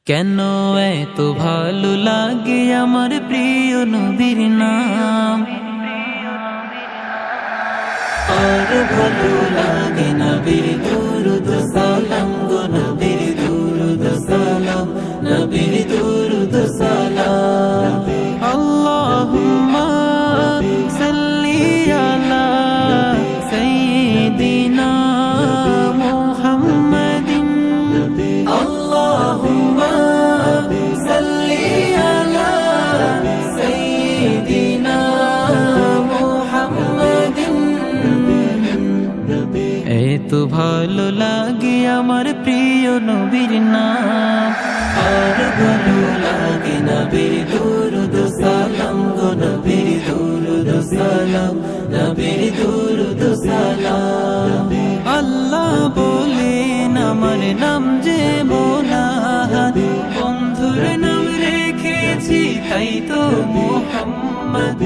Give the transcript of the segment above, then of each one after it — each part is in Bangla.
কেন এত ভালো লাগে আমার প্রিয় নবীর নাম, আর ভালো লাগে নবীর দুরুদ সালাম গো, নবীর দুরুদ সালাম, নবীর দুরুদ সালাম। আল্লাহুম্মা সাল্লি আলা সাইয়্যিদিনা মুহাম্মাদিন, আল্লাহুম্মা সাল্লি আলা সাইয়্যিদিনা মুহাম্মাদিন। এত ভালো লাগে আমার প্রিয় নবীর নাম, আর ভালো লাগে নবীর দুরুদ সালাম গো, নবীর দুরুদ সালাম, নবীর দুরুদ সালাম। আল্লাহ বলেন আমার নাম যে মোনাহাদ, বন্ধুর নাম রেখেছি তাই তো মুহাম্মদ।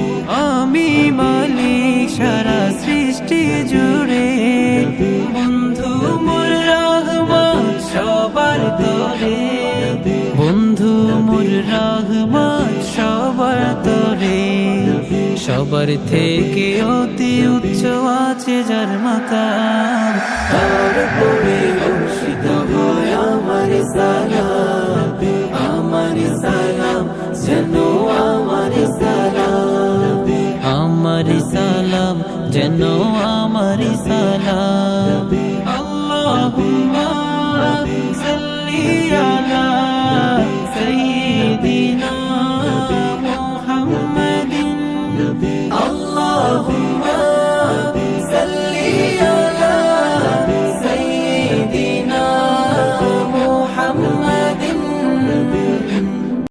আমি মালিক সারা সৃষ্টি জুড়ে, বন্ধু মোর রহমান সবার তরে, বন্ধু মোর রহমান সবার তরে। সবার থেকে অতি উচ্চ আছে যার মাকাম, তার পরে বর্ষিত হয় আমার সালাম।